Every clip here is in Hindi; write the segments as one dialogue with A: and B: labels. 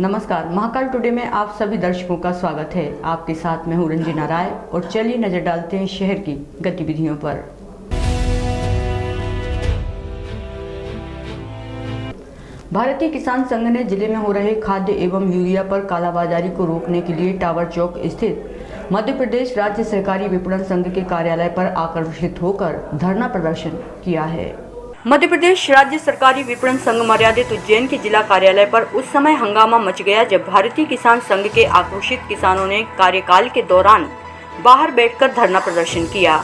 A: नमस्कार, महाकाल टुडे में आप सभी दर्शकों का स्वागत है। आपके साथ मैं हूँ रंजना राय और चलिए नजर डालते हैं शहर की गतिविधियों पर। भारतीय किसान संघ ने जिले में हो रहे खाद्य एवं यूरिया पर कालाबाजारी को रोकने के लिए टावर चौक स्थित मध्य प्रदेश राज्य सहकारी विपणन संघ के कार्यालय पर आकर्षित होकर धरना प्रदर्शन किया है। मध्य प्रदेश राज्य सरकारी विपणन संघ मर्यादित उज्जैन के जिला कार्यालय पर उस समय हंगामा मच गया जब भारतीय किसान संघ के आक्रोशित किसानों ने कार्यकाल के दौरान बाहर बैठकर धरना प्रदर्शन किया।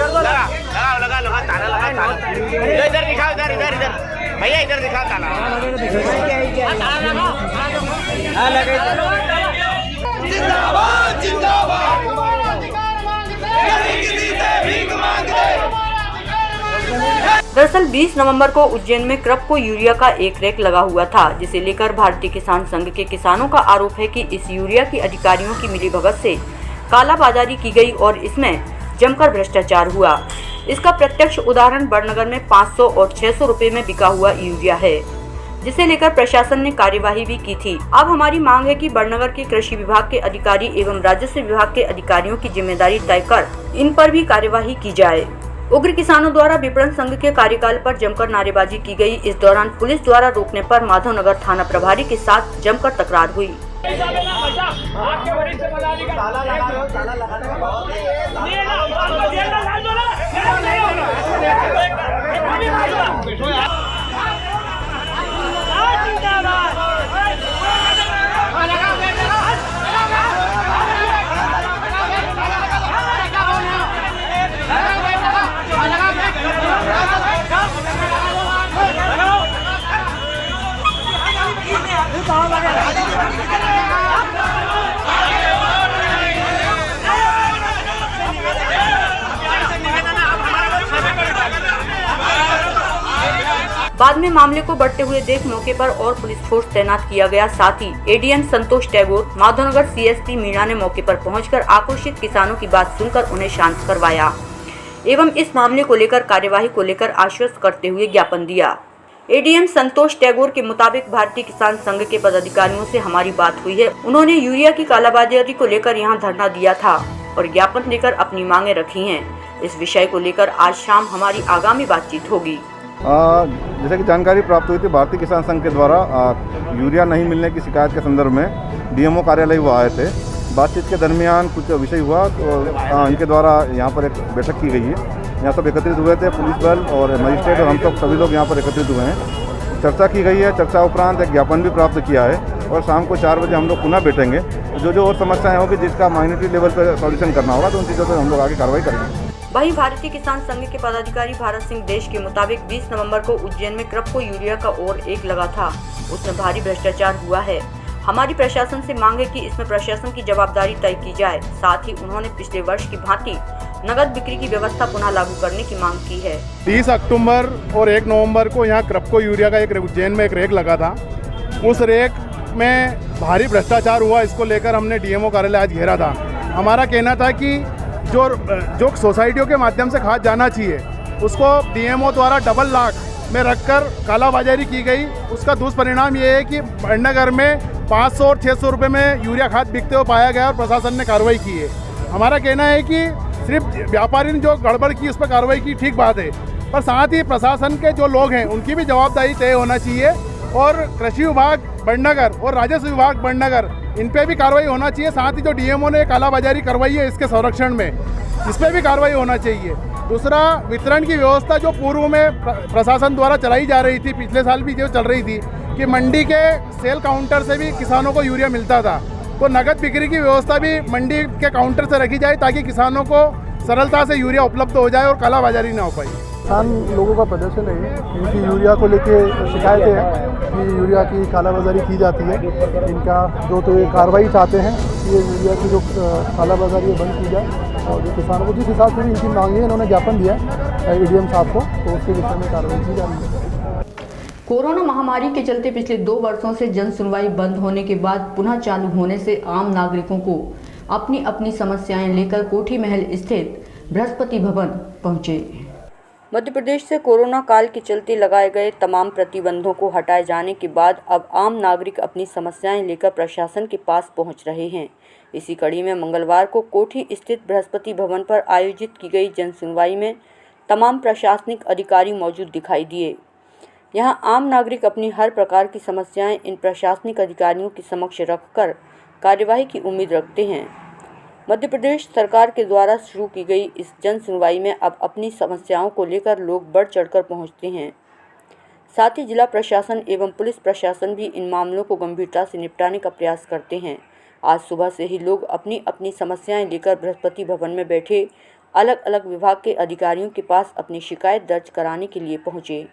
B: लगा ताला लगा इधर दिखाओ इधर भैया इधर दिखाओ ताला जिंदाबाद जिंदाबाद
A: दरअसल 20 नवंबर को उज्जैन में क्रपको यूरिया का एक रैक लगा हुआ था, जिसे लेकर भारतीय किसान संघ के किसानों का आरोप है कि इस यूरिया की अधिकारियों की मिलीभगत से कालाबाजारी की गई और इसमें जमकर भ्रष्टाचार हुआ। इसका प्रत्यक्ष उदाहरण बड़नगर में 500 और 600 रुपए में बिका हुआ यूरिया है, जिसे लेकर प्रशासन ने कार्यवाही भी की थी। अब हमारी मांग है कि बड़नगर के कृषि विभाग के अधिकारी एवं राजस्व विभाग के अधिकारियों की जिम्मेदारी तय कर इन पर भी कार्यवाही की जाए। उग्र किसानों द्वारा विपणन संघ के कार्यकाल पर जमकर नारेबाजी की गई। इस दौरान पुलिस द्वारा रोकने पर माधवनगर थाना प्रभारी के साथ जमकर तकरार हुई। बाद में मामले को बढ़ते हुए देख मौके पर और पुलिस फोर्स तैनात किया गया। साथ ही एडीएम संतोष टैगोर, माधवनगर सीएसपी मीणा ने मौके पर पहुंचकर आक्रोशित किसानों की बात सुनकर उन्हें शांत करवाया एवं इस मामले को लेकर कार्यवाही को लेकर आश्वस्त करते हुए ज्ञापन दिया। एडीएम संतोष टैगोर के मुताबिक भारतीय किसान संघ के पदाधिकारियों से हमारी बात हुई है। उन्होंने यूरिया की कालाबाजारी को लेकर यहां धरना दिया था और ज्ञापन देकर अपनी मांगे रखी हैं। इस विषय को लेकर आज शाम हमारी आगामी बातचीत होगी।
C: जैसे कि जानकारी प्राप्त हुई थी, भारतीय किसान संघ के द्वारा यूरिया नहीं मिलने की शिकायत के संदर्भ में डीएमओ कार्यालय वो आए थे। बातचीत के दरमियान कुछ विषय हुआ तो इनके द्वारा यहाँ पर एक बैठक की गई है। यहाँ सब एकत्रित हुए थे, पुलिस बल और मजिस्ट्रेट और हम सब सभी लोग यहाँ पर एकत्रित हुए हैं। चर्चा की गई है। चर्चा उपरांत एक ज्ञापन भी प्राप्त किया है और शाम को 4 बजे हम लोग पुनः बैठेंगे। जो और समस्याएं होगी जिसका माइनॉरिटी लेवल पर सॉल्यूशन करना होगा तो उन चीज़ों पर हम लोग आगे कार्रवाई करेंगे।
A: वहीं भारतीय किसान संघ के पदाधिकारी भारत सिंह देश के मुताबिक 20 नवंबर को उज्जैन में क्रपको यूरिया का और एक लगा था, उसमें भारी भ्रष्टाचार हुआ है। हमारी प्रशासन से मांग है कि इसमें प्रशासन की जवाबदारी तय की जाए। साथ ही उन्होंने पिछले वर्ष की भांति नगद बिक्री की व्यवस्था पुनः लागू करने की मांग की है।
D: 30 अक्टूबर और 1 नवंबर को यहाँ क्रपको यूरिया का एक उज्जैन में एक रेक लगा था। उस रेक में भारी भ्रष्टाचार हुआ। इसको लेकर हमने डीएमओ कार्यालय आज घेरा था। हमारा कहना था कि जो सोसाइटियों के माध्यम से खाद जाना चाहिए उसको डीएमओ द्वारा डबल लाख में रखकर कालाबाजारी की गई। उसका दुष्परिणाम ये है कि बड़नगर में 500 और 600 रुपये में यूरिया खाद बिकते हुए पाया गया और प्रशासन ने कार्रवाई की है। हमारा कहना है कि सिर्फ व्यापारी ने जो गड़बड़ की उस पर कार्रवाई की, ठीक बात है, पर साथ ही प्रशासन के जो लोग हैं उनकी भी जवाबदारी तय होना चाहिए और कृषि विभाग बड़नगर और राजस्व विभाग बड़नगर इन पे भी कार्रवाई होना चाहिए। साथ ही जो डीएमओ ने कालाबाजारी करवाई है इसके संरक्षण में, इस पर भी कार्रवाई होना चाहिए। दूसरा, वितरण की व्यवस्था जो पूर्व में प्रशासन द्वारा चलाई जा रही थी, पिछले साल भी जो चल रही थी कि मंडी के सेल काउंटर से भी किसानों को यूरिया मिलता था, तो नगद बिक्री की व्यवस्था भी मंडी के काउंटर से रखी जाए ताकि किसानों को सरलता से यूरिया उपलब्ध हो जाए और कालाबाजारी ना हो पाए।
E: किसान लोगों का प्रदर्शन है इनकी यूरिया को लेके शिकायतें हैं कि यूरिया की कालाबाजारी की जाती है। इनका जो तो ये कार्रवाई चाहते हैं कि ये यूरिया की जो कालाबाजारी है बंद की जाए और जो किसानों को जिस हिसाब से भी इनकी मांगी है इन्होंने ज्ञापन दिया है ADM साहब को, तो उसके विषय में कार्रवाई की जा रही है।
A: कोरोना महामारी के चलते पिछले 2 वर्षों से जन सुनवाई बंद होने के बाद पुनः चालू होने से आम नागरिकों को अपनी अपनी समस्याएं लेकर कोठी महल स्थित बृहस्पति भवन पहुंचे। मध्य प्रदेश से कोरोना काल के चलते लगाए गए तमाम प्रतिबंधों को हटाए जाने के बाद अब आम नागरिक अपनी समस्याएं लेकर प्रशासन के पास पहुंच रहे हैं। इसी कड़ी में मंगलवार को कोठी स्थित बृहस्पति भवन पर आयोजित की गई जन सुनवाई में तमाम प्रशासनिक अधिकारी मौजूद दिखाई दिए। यहां आम नागरिक अपनी हर प्रकार की समस्याएं इन प्रशासनिक अधिकारियों के समक्ष रखकर कार्यवाही की उम्मीद रखते हैं। मध्य प्रदेश सरकार के द्वारा शुरू की गई इस जन सुनवाई में अब अपनी समस्याओं को लेकर लोग बढ़ चढ़कर पहुंचते हैं। साथ ही जिला प्रशासन एवं पुलिस प्रशासन भी इन मामलों को गंभीरता से निपटाने का प्रयास करते हैं। आज सुबह से ही लोग अपनी अपनी समस्याएं लेकर बृहस्पति भवन में बैठे अलग अलग विभाग के अधिकारियों के पास अपनी शिकायत दर्ज कराने के लिए पहुंचे।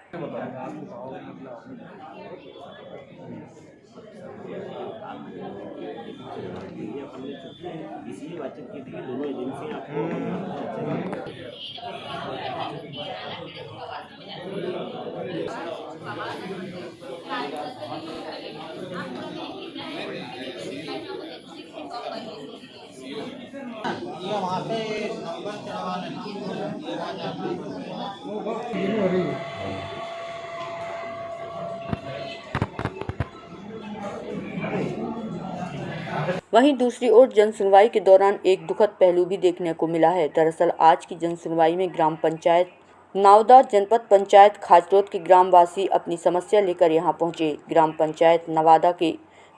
A: वहीं दूसरी ओर जन सुनवाई के दौरान एक दुखद पहलू भी देखने को मिला है। दरअसल आज की जन सुनवाई में ग्राम पंचायत नावदा जनपद पंचायत खाचरोद के ग्रामवासी अपनी समस्या लेकर यहां पहुंचे। ग्राम पंचायत नवादा के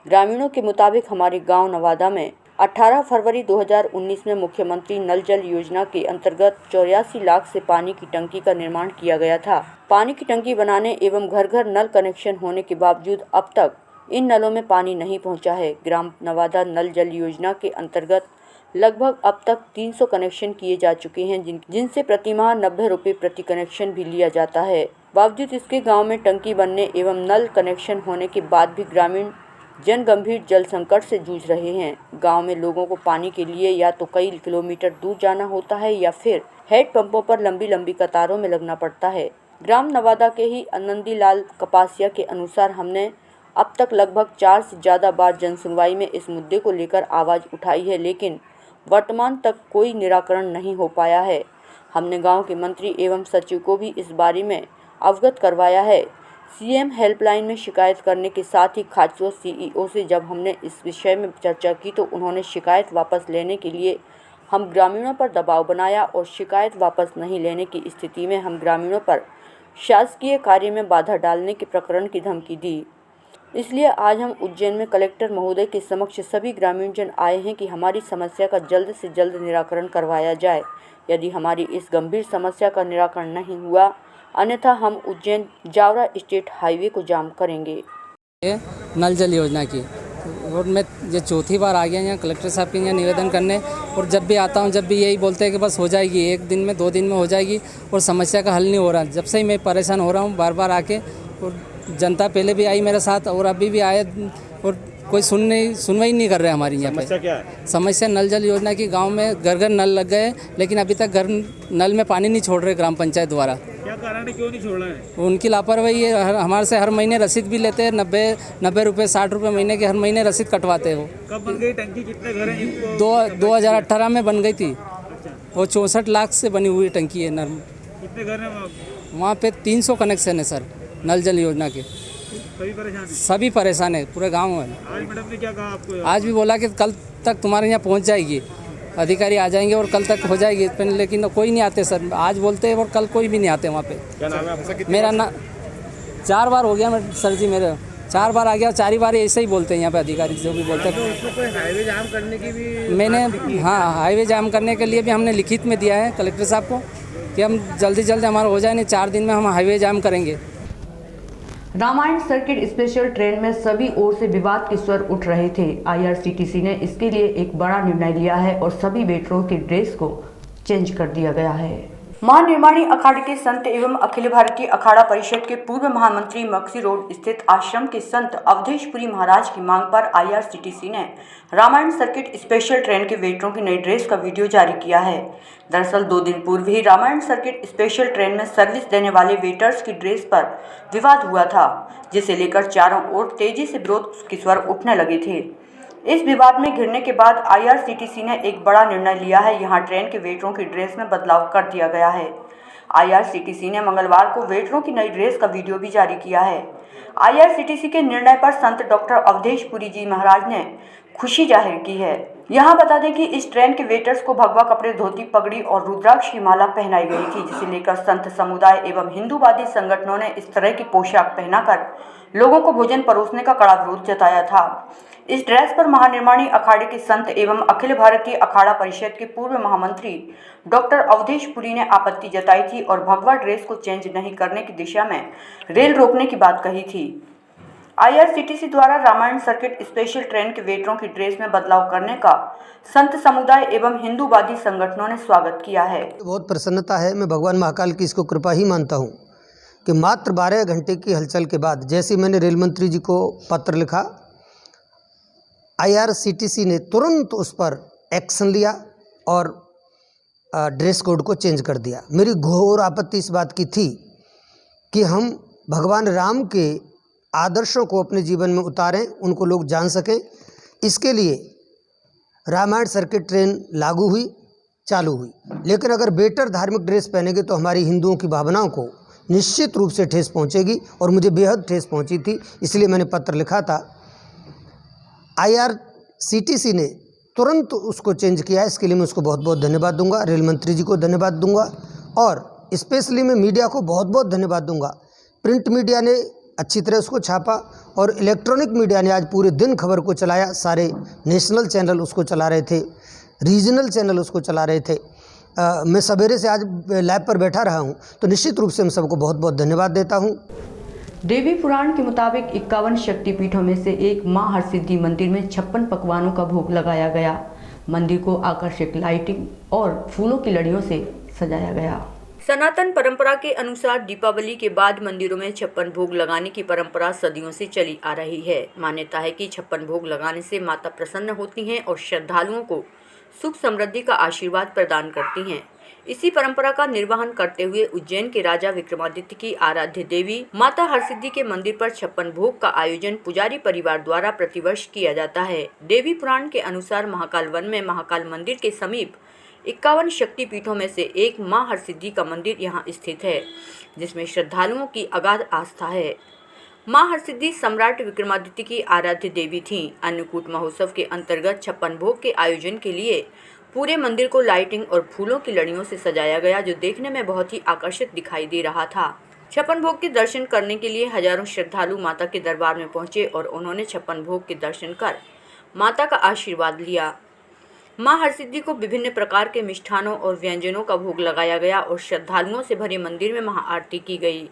A: ग्रामीणों के मुताबिक हमारे गांव नवादा में 18 फरवरी 2019 में मुख्यमंत्री नल जल योजना के अंतर्गत 84 लाख से पानी की टंकी का निर्माण किया गया था। पानी की टंकी बनाने एवं घर घर नल कनेक्शन होने के बावजूद अब तक इन नलों में पानी नहीं पहुंचा है। ग्राम नवादा नल जल योजना के अंतर्गत लगभग अब तक 300 कनेक्शन किए जा चुके हैं, जिनसे प्रतिमाह 90 रुपये प्रति कनेक्शन भी लिया जाता है। बावजूद इसके गांव में टंकी बनने एवं नल कनेक्शन होने के बाद भी ग्रामीण जन गंभीर जल संकट से जूझ रहे हैं। गांव में लोगों को पानी के लिए या तो कई किलोमीटर दूर जाना होता है या फिर हेड पंपों पर लंबी लंबी कतारों में लगना पड़ता है। ग्राम नवादा के ही आनंदी लाल कपासिया के अनुसार हमने अब तक लगभग 4 से ज़्यादा बार जन सुनवाई में इस मुद्दे को लेकर आवाज़ उठाई है, लेकिन वर्तमान तक कोई निराकरण नहीं हो पाया है। हमने गांव के मंत्री एवं सचिव को भी इस बारे में अवगत करवाया है। सीएम हेल्पलाइन में शिकायत करने के साथ ही खाचरोद CEO से जब हमने इस विषय में चर्चा की तो उन्होंने शिकायत वापस लेने के लिए हम ग्रामीणों पर दबाव बनाया और शिकायत वापस नहीं लेने की स्थिति में हम ग्रामीणों पर शासकीय कार्य में बाधा डालने के प्रकरण की धमकी दी। इसलिए आज हम उज्जैन में कलेक्टर महोदय के समक्ष सभी ग्रामीणजन आए हैं कि हमारी समस्या का जल्द से जल्द निराकरण करवाया जाए। यदि हमारी इस गंभीर समस्या का निराकरण नहीं हुआ, अन्यथा हम उज्जैन जावरा स्टेट हाईवे को जाम करेंगे।
F: नल जल योजना की और मैं ये चौथी बार आ गया यहाँ कलेक्टर साहब के यहाँ निवेदन करने, और जब भी आता हूँ जब भी यही बोलते हैं कि बस हो जाएगी, 1 दिन में 2 दिन में हो जाएगी, और समस्या का हल नहीं हो रहा। जब से ही मैं परेशान हो रहा हूँ बार बार आके, और जनता पहले भी आई मेरे साथ और अभी भी आए और कोई सुनवाई नहीं कर रहे हमारी यहाँ पे। समस्या क्या है? समस्या नल जल योजना की गांव में घर घर नल लग गए, लेकिन अभी तक घर नल में पानी नहीं छोड़ रहे ग्राम पंचायत द्वारा।
G: क्या कारण है, क्यों नहीं छोड़ रहे हैं?
F: उनकी लापरवाही है। हमारे से हर महीने रसीद भी लेते हैं, 90 रुपये 60 रुपये महीने के हर महीने रसीद कटवाते हैं। वो
G: कब बन गई टंकी, कितने घर हैं?
F: 2018 में बन गई थी। वो 64 लाख से बनी हुई टंकी है। नर्म
G: कितने घर हैं
F: वहाँ पे? 300 कनेक्शन है सर नल जल योजना के।
G: सभी परेशान हैं?
F: सभी परेशान है, पूरे गांव में।
G: आज मैडम ने क्या कहा आपको?
F: आज भी बोला कि कल तक तुम्हारे यहाँ पहुँच जाएगी, अधिकारी आ जाएंगे और कल तक हो जाएगी, लेकिन कोई नहीं आते सर। आज बोलते हैं और कल कोई भी नहीं आते वहाँ पे।
G: क्या नाम है आपका?
F: मेरा नाम 4 बार हो गया मैं सर जी, मेरे 4 बार आ गया, 4 ही बार ऐसे ही बोलते हैं यहाँ पे अधिकारी जो भी बोलते हैं।
G: हाईवे जाम करने की भी
F: मैंने हाईवे जाम करने के लिए भी हमने लिखित में दिया है कलेक्टर साहब को कि हम जल्दी हमारा हो जाए, नहीं 4 दिन में हम हाईवे जाम करेंगे।
A: रामायण सर्किट स्पेशल ट्रेन में सभी ओर से विवाद के स्वर उठ रहे थे। IRCTC ने इसके लिए एक बड़ा निर्णय लिया है और सभी वेटरों की ड्रेस को चेंज कर दिया गया है। महानिर्माणी अखाड़े के संत एवं अखिल भारतीय अखाड़ा परिषद के पूर्व महामंत्री मक्सी रोड स्थित आश्रम के संत अवधेशपुरी महाराज की मांग पर IRCTC ने रामायण सर्किट स्पेशल ट्रेन के वेटरों की नई ड्रेस का वीडियो जारी किया है। दरअसल 2 दिन पूर्व ही रामायण सर्किट स्पेशल ट्रेन में सर्विस देने वाले वेटर्स की ड्रेस पर विवाद हुआ था, जिसे लेकर चारों ओर तेजी से विरोध के स्वर उठने लगे थे। इस विवाद में घिरने के बाद IRCTC ने एक बड़ा निर्णय लिया है। यहां ट्रेन के वेटरों की ड्रेस में बदलाव कर दिया गया है। IRCTC ने मंगलवार को वेटरों की नई ड्रेस का वीडियो भी जारी किया है। IRCTC के निर्णय पर संत डॉक्टर अवधेशपुरी जी महाराज ने खुशी जाहिर की है। यहाँ बता दें कि इस ट्रेन के वेटर्स को भगवा कपड़े, धोती, पगड़ी और रुद्राक्ष की माला पहनाई गई थी, जिसे लेकर संत समुदाय एवं हिंदूवादी संगठनों ने इस तरह की पोशाक पहनाकर लोगों को भोजन परोसने का कड़ा विरोध जताया था। इस ड्रेस पर महानिर्माणी अखाड़े के संत एवं अखिल भारतीय अखाड़ा परिषद के पूर्व महामंत्री डॉक्टर अवधेशपुरी ने आपत्ति जताई थी और भगवा ड्रेस को चेंज नहीं करने की दिशा में रेल रोकने की बात कही थी। IRCTC द्वारा रामायण सर्किट स्पेशल ट्रेन के वेटरों की ड्रेस में बदलाव करने का संत समुदाय एवं हिंदूवादी संगठनों ने स्वागत किया है।
H: बहुत प्रसन्नता है। मैं भगवान महाकाल की इसको कृपा ही मानता हूँ कि मात्र 12 घंटे की हलचल के बाद जैसे मैंने रेल मंत्री जी को पत्र लिखा, IRCTC ने तुरंत उस पर एक्शन लिया और ड्रेस कोड को चेंज कर दिया। मेरी घोर आपत्ति इस बात की थी कि हम भगवान राम के आदर्शों को अपने जीवन में उतारें, उनको लोग जान सकें। इसके लिए रामायण सर्किट ट्रेन लागू हुई, चालू हुई। लेकिन अगर बेटर धार्मिक ड्रेस पहनेंगे तो हमारी हिंदुओं की भावनाओं को निश्चित रूप से ठेस पहुंचेगी और मुझे बेहद ठेस पहुंची थी। इसलिए मैंने पत्र लिखा था। IRCTC ने तुरंत उसको चेंज किया। इसके लिए मैं उसको बहुत बहुत धन्यवाद दूंगा। रेल मंत्री जी को धन्यवाद दूंगा और स्पेशली मैं मीडिया को बहुत बहुत धन्यवाद दूंगा। प्रिंट मीडिया ने अच्छी तरह उसको छापा और इलेक्ट्रॉनिक मीडिया ने आज पूरे दिन खबर को चलाया। सारे नेशनल चैनल उसको चला रहे थे, रीजनल चैनल उसको चला रहे थे। मैं सवेरे से आज लैब पर बैठा रहा हूं, तो निश्चित रूप से मैं सबको बहुत बहुत धन्यवाद देता हूं।
A: देवी पुराण के मुताबिक 51 शक्तिपीठों में से एक मां हरसिद्धि मंदिर में 56 पकवानों का भोग लगाया गया। मंदिर को आकर्षक लाइटिंग और फूलों की लड़ियों से सजाया गया। सनातन परंपरा के अनुसार दीपावली के बाद मंदिरों में 56 भोग लगाने की परंपरा सदियों से चली आ रही है। मान्यता है कि 56 भोग लगाने से माता प्रसन्न होती हैं और श्रद्धालुओं को सुख समृद्धि का आशीर्वाद प्रदान करती हैं। इसी परंपरा का निर्वहन करते हुए उज्जैन के राजा विक्रमादित्य की आराध्य देवी माता हरसिद्धि के मंदिर पर 56 भोग का आयोजन पुजारी परिवार द्वारा प्रतिवर्ष किया जाता है। देवी पुराण के अनुसार महाकाल वन में महाकाल मंदिर के समीप 51 शक्तिपीठों में से एक मां हरसिद्धि का मंदिर यहां स्थित है, जिसमें श्रद्धालुओं की अगाध आस्था है। मां हरसिद्धि सम्राट विक्रमादित्य की आराध्य देवी थीं। अन्नकूट महोत्सव के अंतर्गत 56 भोग के आयोजन के लिए पूरे मंदिर को लाइटिंग और फूलों की लड़ियों से सजाया गया, जो देखने में बहुत ही आकर्षक दिखाई दे रहा था। 56 भोग के दर्शन करने के लिए हजारों श्रद्धालु माता के दरबार में पहुंचे और उन्होंने 56 भोग के दर्शन कर माता का आशीर्वाद लिया। मां हरसिद्धि को विभिन्न प्रकार के मिष्ठानों और व्यंजनों का भोग लगाया गया और श्रद्धालुओं से भरे मंदिर में महाआरती की गई।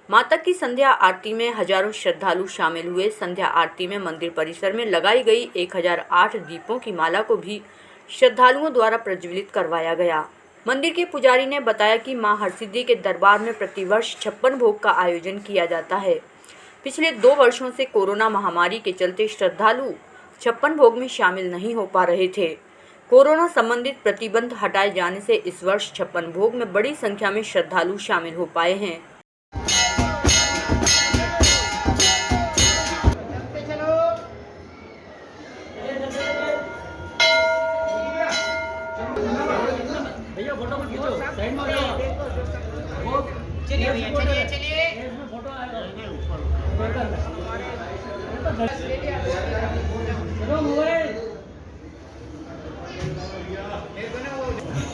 A: माता की संध्या आरती में हजारों श्रद्धालु शामिल हुए। संध्या आरती में मंदिर परिसर में लगाई गई 1008 दीपों की माला को भी श्रद्धालुओं द्वारा प्रज्वलित करवाया गया। मंदिर के पुजारी ने बताया कि मां हरसिद्धि के दरबार में प्रतिवर्ष 56 भोग का आयोजन किया जाता है। पिछले 2 वर्षों से कोरोना महामारी के चलते श्रद्धालु 56 भोग में शामिल नहीं हो पा रहे थे। कोरोना संबंधित प्रतिबंध हटाए जाने से इस वर्ष 56 भोग में बड़ी संख्या में श्रद्धालु शामिल हो पाए हैं।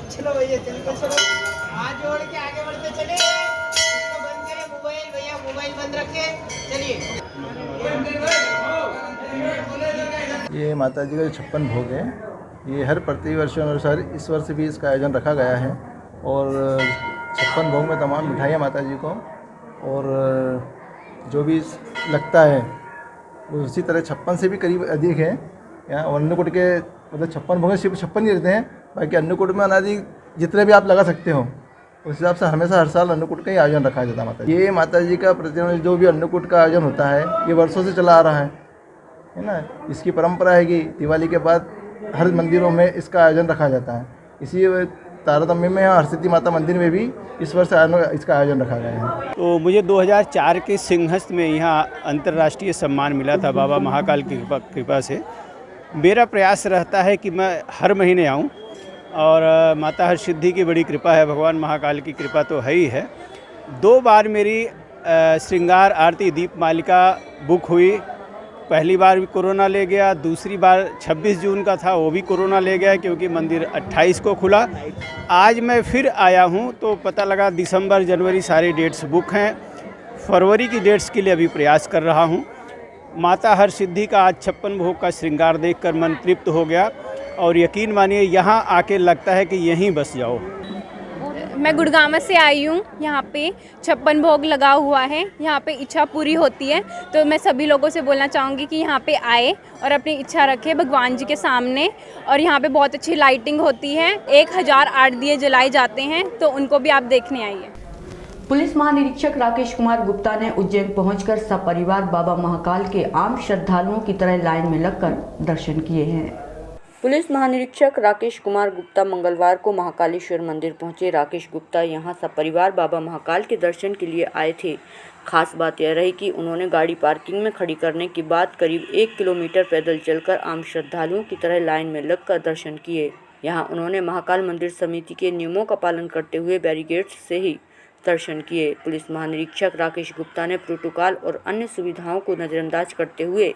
I: चलो भैया चलो हाथ जोड़ के आगे बढ़ते चले। इसको बंद करें मोबाइल, भैया मोबाइल बंद रखे, चलिए।
J: ये माता जी का जो 56 भोग है, ये हर प्रतिवर्ष अनुसार इस वर्ष भी इसका आयोजन रखा गया है और 56 भोग में तमाम मिठाइयाँ माता जी को और जो भी लगता है वो उसी तरह 56 से भी करीब अधिक है। यहाँ अन्नकूट के मतलब 56 भोग सिर्फ 56 ही रहते हैं, बाकी अन्नकूट में अनादि जितने भी आप लगा सकते हो उस हिसाब से हमेशा हर साल अन्नकूट का ही आयोजन रखा जाता है। माता ये माता जी का प्रतिवर्ष जो भी अन्नकूट का आयोजन होता है ये वर्षों से चला आ रहा है ना। इसकी परंपरा है कि दिवाली के बाद हर मंदिरों में इसका आयोजन रखा जाता है। इसी तारतम्य में हरसिद्धि माता मंदिर में भी इस वर्ष इसका आयोजन रखा गया है।
G: तो मुझे 2004 के सिंहस्थ में यहाँ अंतर्राष्ट्रीय सम्मान मिला था बाबा महाकाल की कृपा से। मेरा प्रयास रहता है कि मैं हर महीने आऊँ और माता हरसिद्धि की बड़ी कृपा है, भगवान महाकाल की कृपा तो है ही है। 2 बार मेरी श्रृंगार आरती दीपमालिका बुक हुई। पहली बार भी कोरोना ले गया, दूसरी बार 26 जून का था वो भी कोरोना ले गया क्योंकि मंदिर 28 को खुला। आज मैं फिर आया हूँ तो पता लगा दिसंबर जनवरी सारे डेट्स बुक हैं। फरवरी की डेट्स के लिए अभी प्रयास कर रहा हूँ। माता हरसिद्धि का आज 56 भोग का श्रृंगार देखकर मन तृप्त हो गया और यकीन मानिए यहाँ आके लगता है कि यहीं बस जाओ।
K: मैं गुड़गांव से आई हूँ। यहाँ पे 56 भोग लगा हुआ है, यहाँ पे इच्छा पूरी होती है। तो मैं सभी लोगों से बोलना चाहूँगी कि यहाँ पे आए और अपनी इच्छा रखें भगवान जी के सामने। और यहाँ पे बहुत अच्छी लाइटिंग होती है, 1008 दिए जलाए जाते हैं, तो उनको भी आप देखने आइए।
A: पुलिस महानिरीक्षक राकेश कुमार गुप्ता ने उज्जैन पहुंचकर सपरिवार बाबा महाकाल के आम श्रद्धालुओं की तरह लाइन में लगकर दर्शन किए हैं। पुलिस महानिरीक्षक राकेश कुमार गुप्ता मंगलवार को महाकालेश्वर मंदिर पहुंचे। राकेश गुप्ता यहां सपरिवार बाबा महाकाल के दर्शन के लिए आए थे। खास बात यह रही कि उन्होंने गाड़ी पार्किंग में खड़ी करने के बाद करीब 1 किलोमीटर पैदल चलकर आम श्रद्धालुओं की तरह लाइन में लगकर दर्शन किए। यहां उन्होंने महाकाल मंदिर समिति के नियमों का पालन करते हुए बैरिकेड्स से ही दर्शन किए। पुलिस महानिरीक्षक राकेश गुप्ता ने प्रोटोकॉल और अन्य सुविधाओं को नज़रअंदाज करते हुए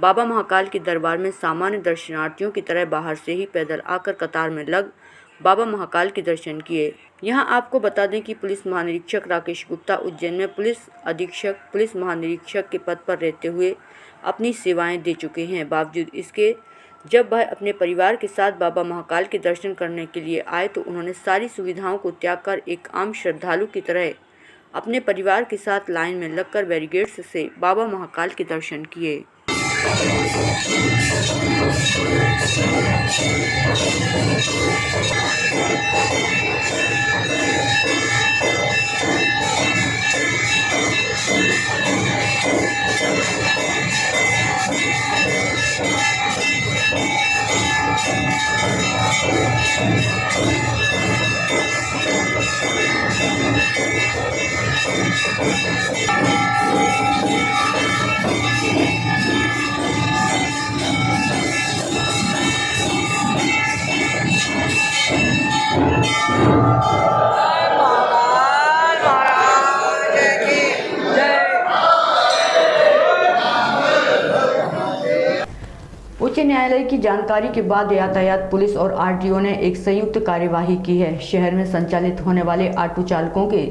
A: बाबा महाकाल के दरबार में सामान्य दर्शनार्थियों की तरह बाहर से ही पैदल आकर कतार में लग बाबा महाकाल के दर्शन किए। यहां आपको बता दें कि पुलिस महानिरीक्षक राकेश गुप्ता उज्जैन में पुलिस अधीक्षक पुलिस महानिरीक्षक के पद पर रहते हुए अपनी सेवाएं दे चुके हैं। बावजूद इसके जब वह अपने परिवार के साथ बाबा महाकाल के दर्शन करने के लिए आए तो उन्होंने सारी सुविधाओं को त्याग कर एक आम श्रद्धालु की तरह अपने परिवार के साथ लाइन में लगकर बैरिकेड्स से बाबा महाकाल के दर्शन किए। उच्च न्यायालय की जानकारी के बाद यातायात पुलिस और आरटीओ ने एक संयुक्त कार्यवाही की है। शहर में संचालित होने वाले ऑटो चालकों के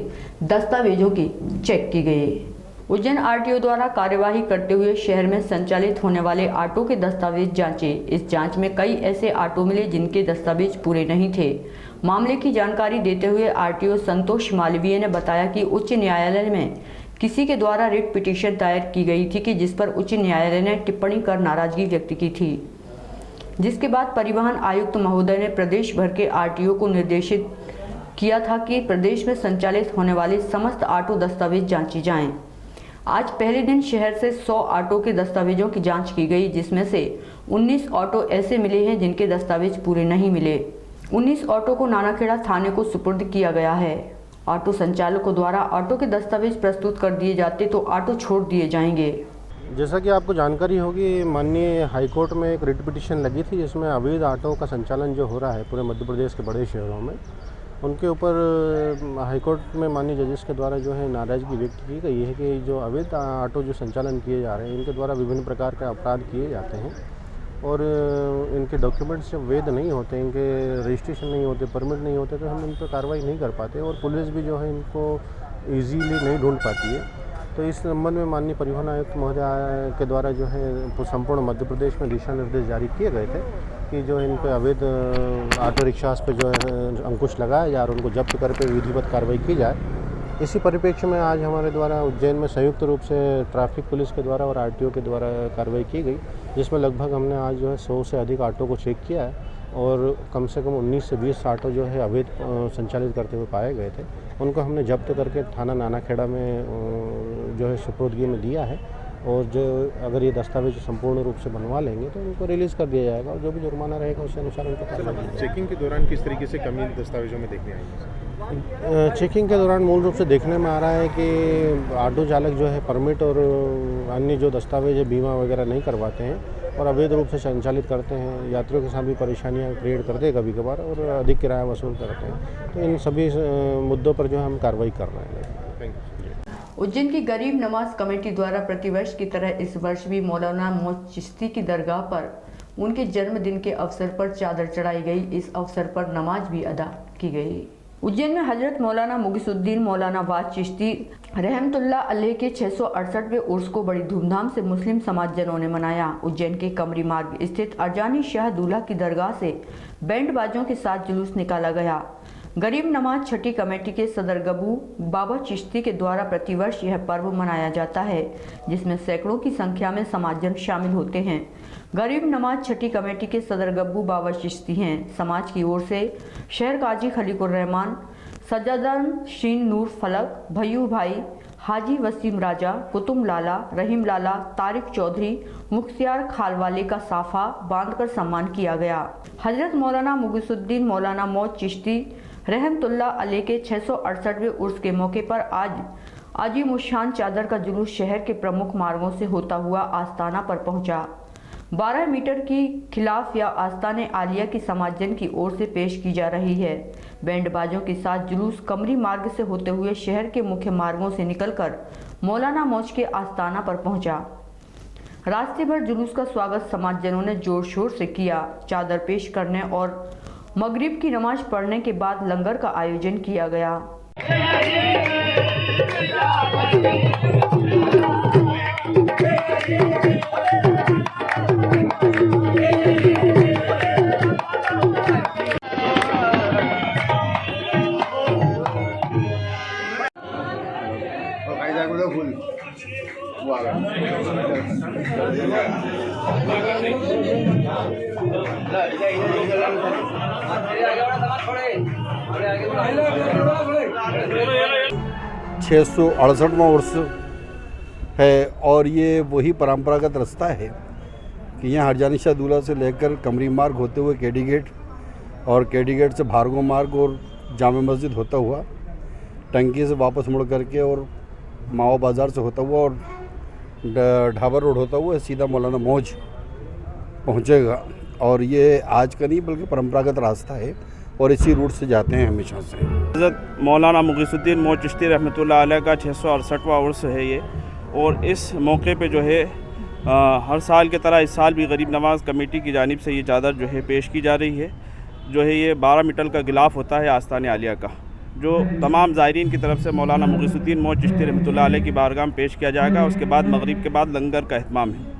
A: दस्तावेजों की चेक की गई। उज्जैन आरटीओ द्वारा कार्यवाही करते हुए शहर में संचालित होने वाले ऑटो के दस्तावेज जांचे। इस जांच में कई ऐसे ऑटो मिले जिनके दस्तावेज पूरे नहीं थे। मामले की जानकारी देते हुए आरटीओ संतोष मालवीय ने बताया कि उच्च न्यायालय में किसी के द्वारा रिट पिटीशन दायर की गई थी कि जिस पर उच्च न्यायालय ने टिप्पणी कर नाराजगी व्यक्त की थी, जिसके बाद परिवहन आयुक्त महोदय ने प्रदेश भर के आरटीओ को निर्देशित किया था कि प्रदेश में संचालित होने वाले समस्त ऑटो दस्तावेज जांची जाएं। आज पहले दिन शहर से 100 ऑटो के दस्तावेजों की जांच की गई, जिसमें से 19 ऑटो ऐसे मिले हैं जिनके दस्तावेज पूरे नहीं मिले। 19 ऑटो को नानाखेड़ा थाने को सुपुर्द किया गया है। ऑटो संचालकों द्वारा ऑटो के दस्तावेज प्रस्तुत कर दिए जाते तो ऑटो छोड़ दिए जाएंगे।
L: जैसा कि आपको जानकारी होगी, माननीय हाईकोर्ट में एक रिट पिटीशन लगी थी जिसमें अवैध ऑटो का संचालन जो हो रहा है पूरे मध्य प्रदेश के बड़े शहरों में, उनके ऊपर हाईकोर्ट में माननीय जजेस के द्वारा जो है नाराज़गी व्यक्त की गई है कि जो अवैध ऑटो जो संचालन किए जा रहे हैं इनके द्वारा विभिन्न प्रकार के अपराध किए जाते हैं और इनके डॉक्यूमेंट्स जब वैध नहीं होते, इनके रजिस्ट्रेशन नहीं होते, परमिट नहीं होते, तो हम इन पर कार्रवाई नहीं कर पाते और पुलिस भी जो है इनको ईजीली नहीं ढूंढ पाती है। तो इस संबंध में माननीय परिवहन आयुक्त महोदय के द्वारा जो है संपूर्ण मध्य प्रदेश में दिशा निर्देश जारी किए गए थे कि जो इन पर अवैध ऑटो रिक्शास पर जो है अंकुश लगाया जाए और उनको जब्त कर पे विधिवत कार्रवाई की जाए। इसी परिप्रेक्ष्य में आज हमारे द्वारा उज्जैन में संयुक्त रूप से ट्रैफिक पुलिस के द्वारा और आरटीओ के द्वारा कार्रवाई की गई, जिसमें लगभग हमने आज जो है 100 से अधिक ऑटो को चेक किया है और कम से कम 19 से 20 ऑटो जो है अवैध संचालित करते हुए पाए गए थे। उनको हमने जब्त करके थाना नानाखेड़ा में जो है सुपुर्दगी में दिया है और जो अगर ये दस्तावेज संपूर्ण रूप से बनवा लेंगे तो उनको रिलीज़ कर दिया जाएगा और जो भी जुर्माना रहेगा उसके अनुसार उनको कार्रवाई की जाएगी।
M: चेकिंग के दौरान किस तरीके से कमी दस्तावेजों में देखने आई?
L: चेकिंग के दौरान मूल रूप से देखने में आ रहा है कि ऑटो चालक जो है परमिट और अन्य जो दस्तावेज है बीमा वगैरह नहीं करवाते हैं और अवैध रूप से संचालित करते हैं। यात्रियों के साथ भी परेशानियां क्रिएट करते हैं कभी कभार और अधिक किराया वसूल करते हैं। तो इन सभी मुद्दों पर जो है हम कार्रवाई कर रहे हैं।
A: उज्जैन की गरीब नवाज कमेटी द्वारा प्रतिवर्ष की तरह इस वर्ष भी मौलाना मौज चिश्ती की दरगाह पर उनके जन्मदिन के अवसर पर चादर चढ़ाई गई। इस अवसर पर नमाज भी अदा की गई। उज्जैन में हजरत मौलाना मुगिसुद्दीन मौलाना वाज चिश्ती रहमतुल्लाह अलैह के 668वें उर्स को बड़ी धूमधाम से मुस्लिम समाजजनों ने मनाया। उज्जैन के कमरी मार्ग स्थित अर्जानी शाह दूल्हा की दरगाह से बैंड बाजों के साथ जुलूस निकाला गया। गरीब नवाज छठी कमेटी के सदर गबू बाबा चिश्ती के द्वारा प्रतिवर्ष यह पर्व मनाया जाता है, जिसमें सैकड़ों की संख्या में समाजजन शामिल होते हैं। गरीब नवाज छठी कमेटी के सदर गब्बू बाबा चिश्ती हैं। समाज की ओर से शहर काजी खलीकुर रहमान, सज्जादन शीन नूर फलक, भैयू भाई, हाजी वसीम राजा, कुतुम लाला, रहीम लाला, तारिक चौधरी, मुख्तियार खालवाले का साफा बांधकर सम्मान किया गया। हजरत मौलाना मुगिसुद्दीन मौलाना मौज चिश्ती रहमतुल्लाह अलैह के 668वें उर्स के मौके पर आज आजिमुशान चादर का जुलूस शहर के प्रमुख मार्गों से होता हुआ आस्ताना पर पहुंचा। 12 मीटर की खिलाफ या आस्ताने आलिया की समाजजन की ओर से पेश की जा रही है। बैंड बाजों के साथ जुलूस कमरी मार्ग से होते हुए शहर के मुख्य मार्गों से निकलकर मौलाना मौज के आस्ताना पर पहुंचा। रास्ते भर जुलूस का स्वागत समाजजनों ने जोर शोर से किया। चादर पेश करने और मगरिब की नमाज पढ़ने के बाद लंगर का आयोजन किया गया।
N: छः 668वां उर्स है और ये वही परंपरागत रास्ता है कि यहाँ हरजानी शाह दूल्हा से लेकर कमरी मार्ग होते हुए केडी गेट और केडी गेट से भार्गव मार्ग और जामे मस्जिद होता हुआ टंकी से वापस मुड़ करके और मावा बाज़ार से होता हुआ और ढाबा रोड होता हुआ सीधा मौलाना मौज पहुँचेगा। और ये आज का नहीं बल्कि परंपरागत रास्ता है और इसी रूट से जाते हैं हमेशा से।
O: हज़रत मौलाना मुगिसुद्दीन मौज चिश्ती रहमतुल्लाह अलैह का 668वां उर्स है ये। और इस मौके पे जो है हर साल की तरह इस साल भी गरीब नवाज कमेटी की जानिब से ये चादर जो है पेश की जा रही है। जो है ये 12 मीटर का गिलाफ होता है आस्ताने आलिया का, जो तमाम ज़ायरीन की तरफ से मौलाना मुगिसुद्दीन मौज चिश्ती रहमतुल्लाह अलैह की बारगाह में पेश किया जाएगा। उसके बाद मगरिब के बाद लंगर का एहतमाम है।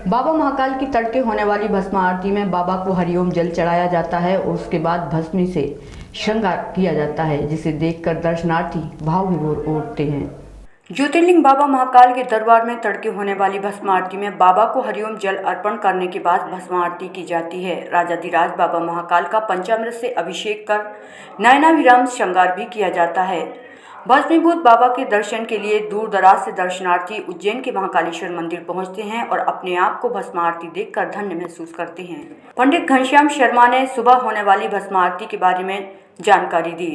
A: बाबा महाकाल की तड़के होने वाली भस्म आरती में बाबा को हरिओम जल चढ़ाया जाता है और उसके बाद भस्मी से श्रृंगार किया जाता है, जिसे देखकर दर्शनार्थी भाव विभोर उठते हैं। ज्योतिर्लिंग बाबा महाकाल के दरबार में तड़के होने वाली भस्म आरती में बाबा को हरिओम जल अर्पण करने के बाद भस्म आरती की जाती है। राजाधिराज बाबा महाकाल का पंचामृत से अभिषेक कर नयनाभिराम श्रृंगार भी किया जाता है। भस्मीभूत बाबा के दर्शन के लिए दूर दराज से दर्शनार्थी उज्जैन के महाकालेश्वर मंदिर पहुंचते हैं और अपने आप को भस्म आरती देखकर धन्य महसूस करते हैं। पंडित घनश्याम शर्मा ने सुबह होने वाली भस्म आरती के बारे में जानकारी दी।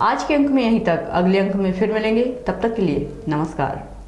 A: आज के अंक में यहीं तक, अगले अंक में फिर मिलेंगे। तब तक के लिए नमस्कार।